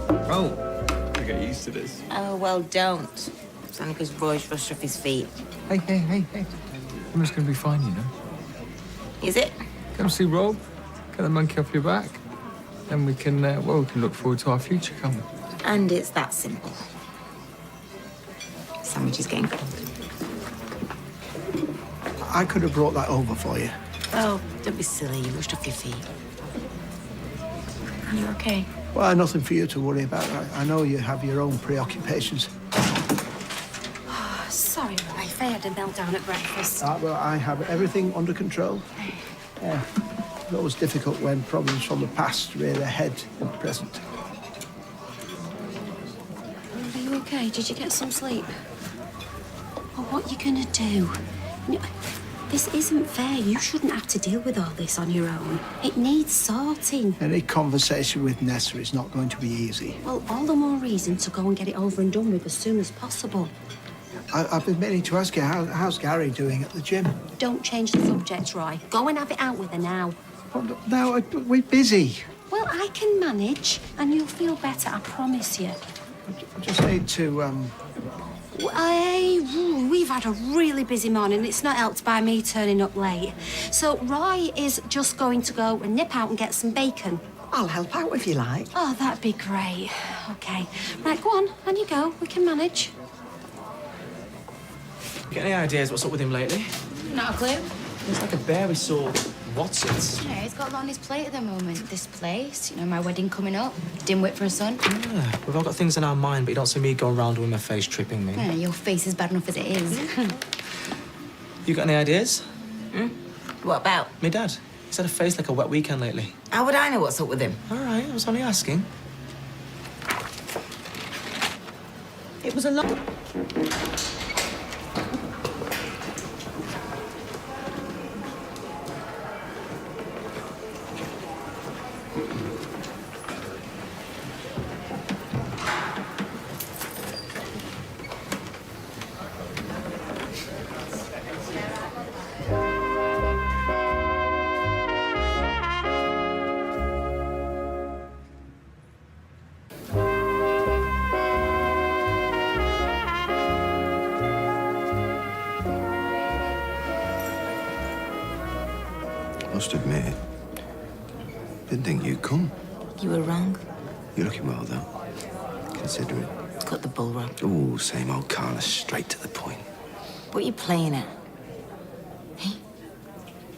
Oh, I get used to this. Oh, well, don't. It's only because Roy's rushed off his feet. Hey. Everything's gonna be fine, you know. Is it? Come see Rob, get the monkey off your back, and we can, we can look forward to our future, can't we? And it's that simple. Sandwich is getting cold. I could have brought that over for you. Oh, don't be silly. You rushed off your feet. Are you okay? Well, nothing for you to worry about. I know you have your own preoccupations. Sorry, Roy. Faye had a meltdown at breakfast. Well, I have everything under control. Yeah. It's always difficult when problems from the past rear their head in the present. Are you okay? Did you get some sleep? Well, what are you gonna do? No, this isn't fair. You shouldn't have to deal with all this on your own. It needs sorting. Any conversation with Nessa is not going to be easy. Well, all the more reason to go and get it over and done with as soon as possible. I've been meaning to ask you, how's Gary doing at the gym? Don't change the subject, Roy. Go and have it out with her now. Well, no, we're busy. Well, I can manage, and you'll feel better, I promise you. I just need to, We've had a really busy morning. It's not helped by me turning up late. So Roy is just going to go and nip out and get some bacon. I'll help out if you like. Oh, that'd be great. OK. Right, go on. On you go. We can manage. Get any ideas what's up with him lately? Not a clue. He's like a bear we saw. What's it? Yeah, he's got a lot on his plate at the moment. This place, my wedding coming up, dimwit for a son. Yeah, we've all got things in our mind, but you don't see me going around with my face tripping me. Yeah, your face is bad enough as it is. You got any ideas? What about? Me dad. He's had a face like a wet weekend lately. How would I know what's up with him? All right, I was only asking. It was a long... Must admit, didn't think you'd come. You were wrong. You're looking well, though, considering. Got the bull rug. Oh, same old Carla, straight to the point. What are you playing at? Hey?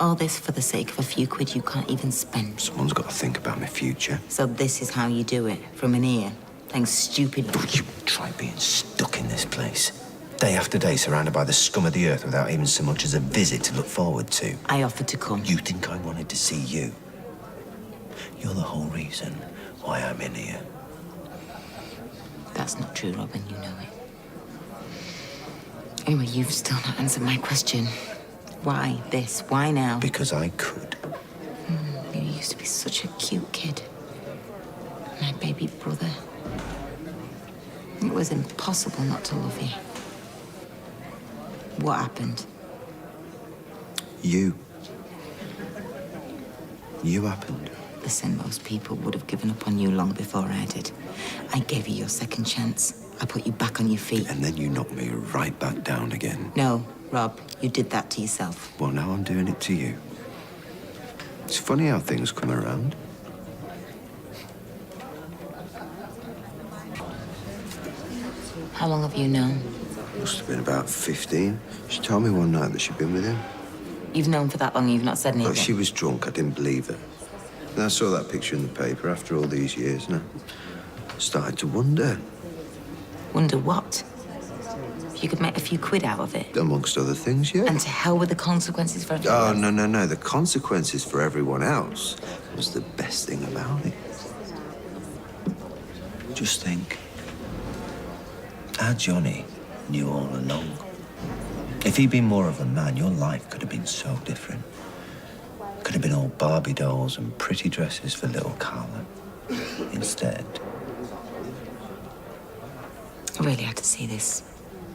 All this for the sake of a few quid you can't even spend. Someone's got to think about my future. So this is how you do it, from an ear, playing stupid... You try being stuck in this place. Day after day, surrounded by the scum of the earth without even so much as a visit to look forward to. I offered to come. You think I wanted to see you? You're the whole reason why I'm in here. That's not true, Robin, you know it. Anyway, you've still not answered my question. Why this? Why now? Because I could. You used to be such a cute kid. My baby brother. It was impossible not to love you. What happened? You. You happened. Listen, most people would have given up on you long before I did. I gave you your second chance. I put you back on your feet. And then you knocked me right back down again. No, Rob, you did that to yourself. Well, now I'm doing it to you. It's funny how things come around. How long have you known? Must have been about 15. She told me one night that she'd been with him. You've known for that long, you've not said anything? Look, she was drunk. I didn't believe her. Then I saw that picture in the paper after all these years, and I started to wonder. Wonder what? If you could make a few quid out of it? Amongst other things, yeah. And to hell with the consequences for everyone Oh, else. no. The consequences for everyone else was the best thing about it. Just think. Our Johnny knew all along. If he'd been more of a man, your life could have been so different. Could have been all Barbie dolls and pretty dresses for little Carla. Instead... I really had to see this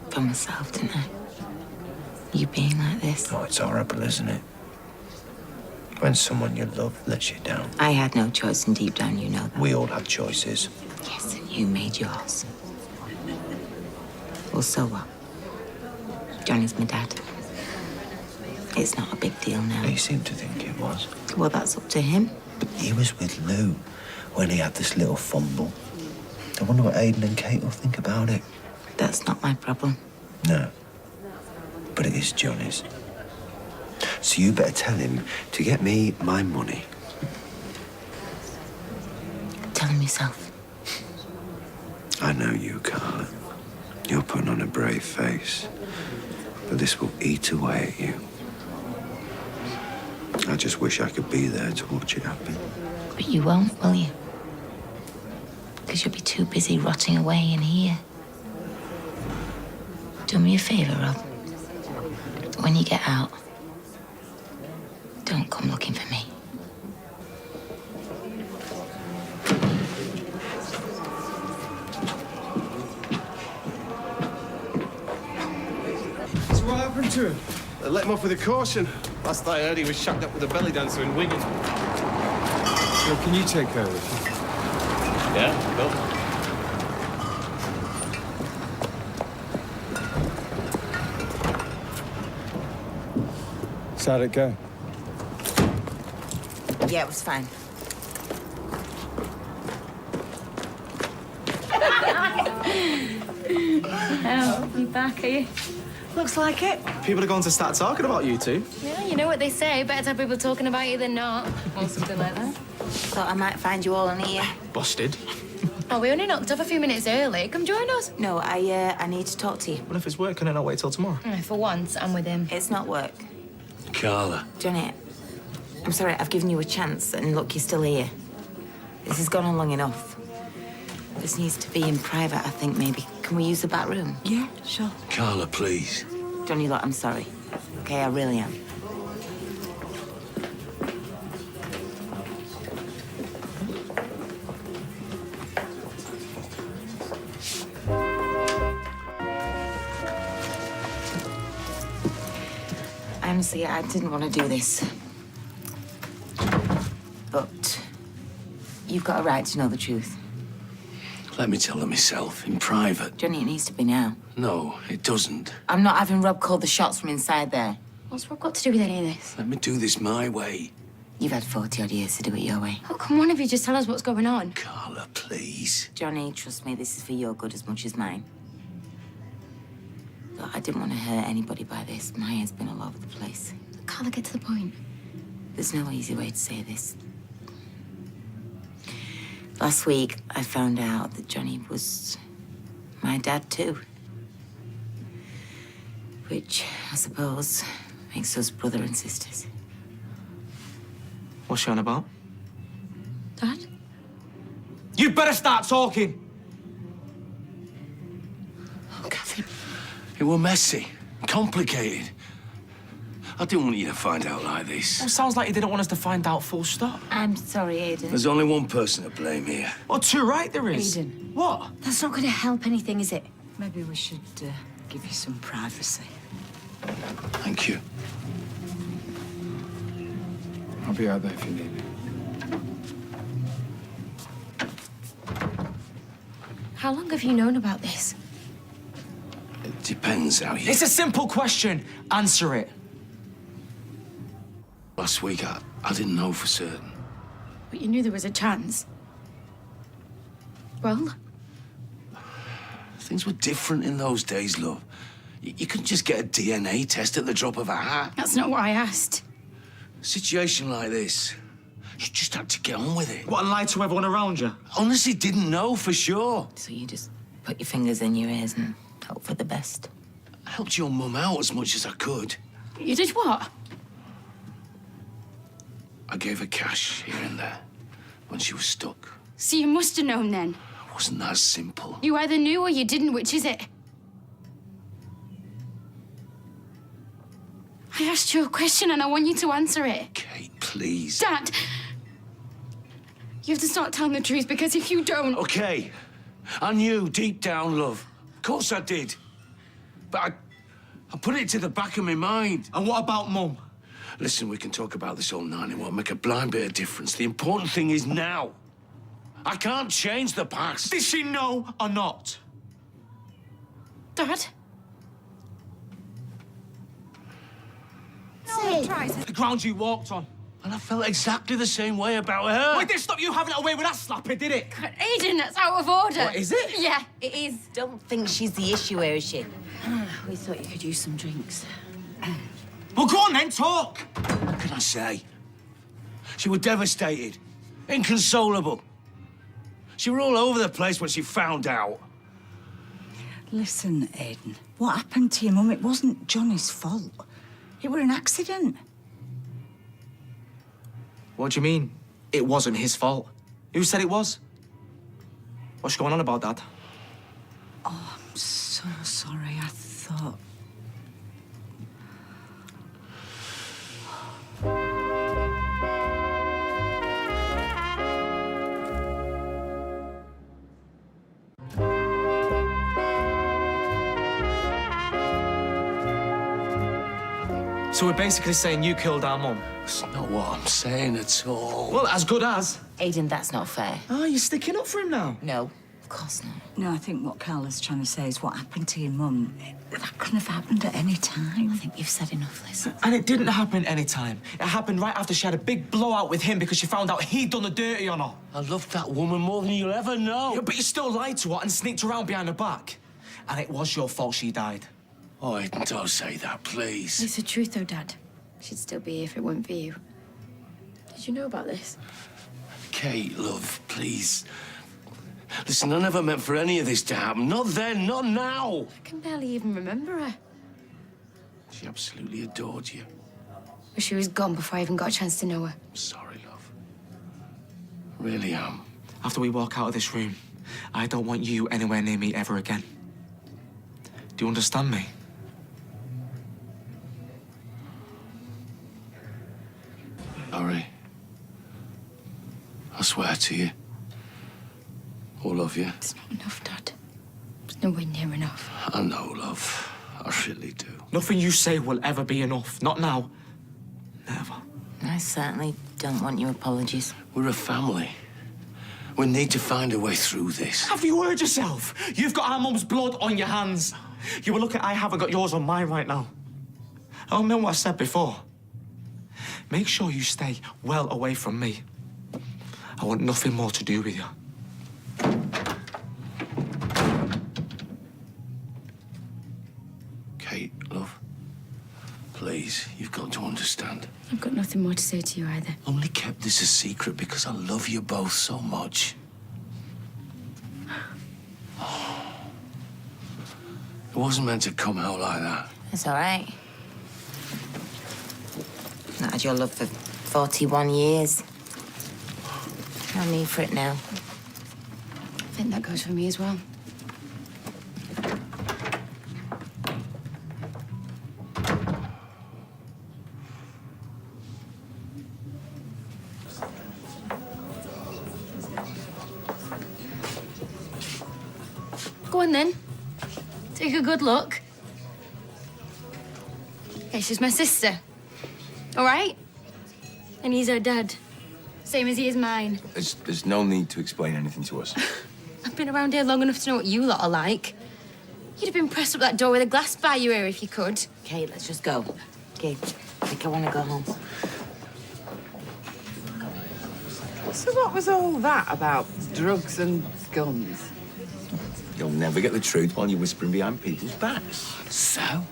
for myself, didn't I? You being like this. Oh, it's horrible, isn't it? When someone you love lets you down. I had no choice, and deep down you know that. We all have choices. Yes, You made yours. Well, so what? Johnny's my dad. It's not a big deal now. He seemed to think it was. Well, that's up to him. But he was with Lou when he had this little fumble. I wonder what Aidan and Kate will think about it. That's not my problem. No. But it is Johnny's. So you better tell him to get me my money. Tell him yourself. I know you, Carla. You're putting on a brave face. But this will eat away at you. I just wish I could be there to watch it happen. But you won't, will you? Because you'll be too busy rotting away in here. Do me a favour, Rob. When you get out, don't come looking for me. So what happened to him? They let him off with a caution. Last I heard, he was shacked up with a belly dancer in Wigan. So can you take care of it? Yeah, go. So how'd it go? Yeah, it was fine. Oh, you back, are you? Looks like it. People are going to start talking about you two. Yeah, you know what they say. Better to have people talking about you than not. Or something like that. Thought I might find you all in here. Busted. Oh, we only knocked off a few minutes early. Come join us. No, I need to talk to you. Well, if it's work, can I not wait till tomorrow? For once, I'm with him. It's not work. Carla. Johnny, I'm sorry, I've given you a chance, and look, you're still here. This has gone on long enough. This needs to be in private, I think, maybe. Can we use the back room? Yeah, sure. Carla, please. Johnny, look, I'm sorry. Okay, I really am. Honestly, I didn't want to do this. But you've got a right to know the truth. Let me tell her myself, in private. Johnny, it needs to be now. No, it doesn't. I'm not having Rob call the shots from inside there. What's Rob got to do with any of this? Let me do this my way. You've had 40-odd years to do it your way. Oh, come on, if you just tell us what's going on. Carla, please. Johnny, trust me, this is for your good as much as mine. Look, I didn't want to hurt anybody by this. My head's been all over the place. Carla, get to the point. There's no easy way to say this. Last week, I found out that Johnny was my dad, too. Which, I suppose, makes us brother and sisters. What's she on about? Dad? You better start talking! Oh, Catherine. It were messy, complicated. I didn't want you to find out like this. Well, sounds like you didn't want us to find out, full stop. I'm sorry, Aiden. There's only one person to blame here. Well, two right there is. Aiden. What? That's not going to help anything, is it? Maybe we should give you some privacy. Thank you. I'll be out there if you need me. How long have you known about this? It depends how you... It's a simple question. Answer it. Last week, I didn't know for certain. But you knew there was a chance. Well? Things were different in those days, love. You couldn't just get a DNA test at the drop of a hat. That's not what I asked. A situation like this, you just had to get on with it. What, and lie to everyone around you? Honestly, didn't know for sure. So you just put your fingers in your ears and hope for the best. I helped your mum out as much as I could. You did what? I gave her cash here and there when she was stuck. So you must have known then. It wasn't that simple. You either knew or you didn't, which is it? I asked you a question and I want you to answer it. Kate, please. Dad! You have to start telling the truth, because if you don't... Okay. I knew deep down, love. Of course I did. But I put it to the back of my mind. And what about Mum? Listen, we can talk about this all night. It won't make a blind bit of difference. The important thing is now. I can't change the past. Did she know or not? Dad? The ground you walked on. And I felt exactly the same way about her. Wait, didn't stop you having it away with that slapping, did it? Aiden, that's out of order. What, is it? Yeah, it is. Don't think she's the issue here, is she? We thought you could use some drinks. Well, go on then, talk. What can I say? She was devastated, inconsolable. She were all over the place when she found out. Listen, Aiden, what happened to your mum, it wasn't Johnny's fault. It were an accident. What do you mean? It wasn't his fault. Who said it was? What's going on about, Dad? Oh, I'm so sorry. I thought... So we're basically saying you killed our mum? That's not what I'm saying at all. Well, as good as. Aiden, that's not fair. Oh, you're sticking up for him now? No, of course not. No, I think what Carla's trying to say is what happened to your mum. That couldn't have happened at any time. I think you've said enough, Liz. And it didn't happen any time. It happened right after she had a big blowout with him because she found out he'd done the dirty on her. I loved that woman more than you'll ever know. Yeah, but you still lied to her and sneaked around behind her back. And it was your fault she died. Oh, Aiden, don't say that, please. It's the truth, though, Dad. She'd still be here if it weren't for you. Did you know about this? Kate, love, please. Listen, I never meant for any of this to happen. Not then, not now. I can barely even remember her. She absolutely adored you. But she was gone before I even got a chance to know her. I'm sorry, love. I really am. After we walk out of this room, I don't want you anywhere near me ever again. Do you understand me? Harry, I swear to you, all of you. It's not enough, Dad. It's nowhere near enough. I know, love. I really do. Nothing you say will ever be enough. Not now. Never. I certainly don't want your apologies. We're a family. We need to find a way through this. Have you heard yourself? You've got our mum's blood on your hands. You were lucky I haven't got yours on mine right now. I remember what I said before. Make sure you stay well away from me. I want nothing more to do with you. Kate, love, please, you've got to understand. I've got nothing more to say to you either. Only kept this a secret because I love you both so much. It wasn't meant to come out like that. It's all right. Not had your love for 41 years. No need for it now. I think that goes for me as well. Go on then. Take a good look. Yeah, she's my sister. All right? And he's her dad. Same as he is mine. There's no need to explain anything to us. I've been around here long enough to know what you lot are like. You'd have been pressed up that door with a glass by your ear if you could. Okay, let's just go. Okay, I think I want to go home. So what was all that about drugs and guns? You'll never get the truth while you're whispering behind people's backs. So?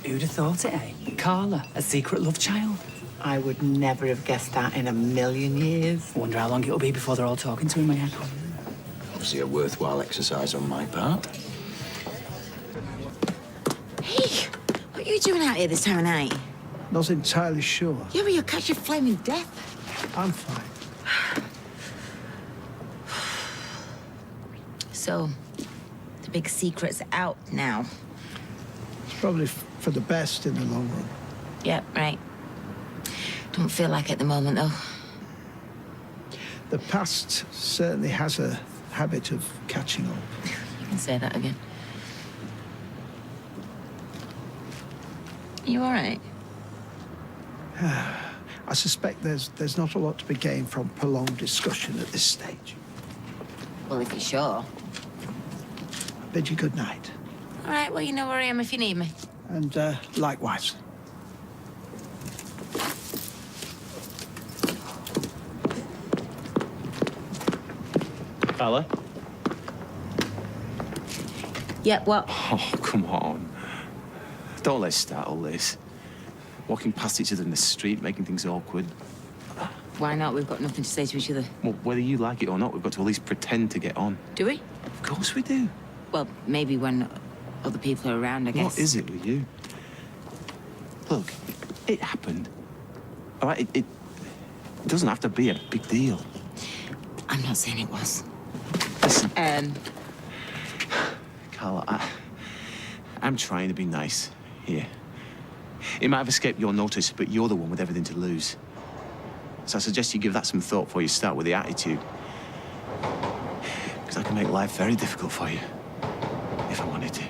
Who'd have thought it, eh? Carla, a secret love child. I would never have guessed that in a million years. I wonder how long it'll be before they're all talking to him again. Obviously a worthwhile exercise on my part. Hey, what are you doing out here this time of night? Not entirely sure. Yeah, but you'll catch your flaming death. I'm fine. So, the big secret's out now. It's probably for the best in the long run. Yep, right. Don't feel like it at the moment, though. The past certainly has a habit of catching up. You can say that again. You all right? I suspect there's not a lot to be gained from prolonged discussion at this stage. Well, if you're sure. Bid you good night. All right, well, you know where I am if you need me. And likewise. Carla? Yeah, what? Oh, come on. Don't let's start all this. Walking past each other in the street, making things awkward. Why not? We've got nothing to say to each other. Well, whether you like it or not, we've got to at least pretend to get on. Do we? Of course we do. Well, maybe when other people are around, I guess. What is it with you? Look, it happened. All right, it doesn't have to be a big deal. I'm not saying it was. Listen. Carla, I'm trying to be nice here. It might have escaped your notice, but you're the one with everything to lose. So I suggest you give that some thought before you start with the attitude. Because I can make life very difficult for you, if I wanted to.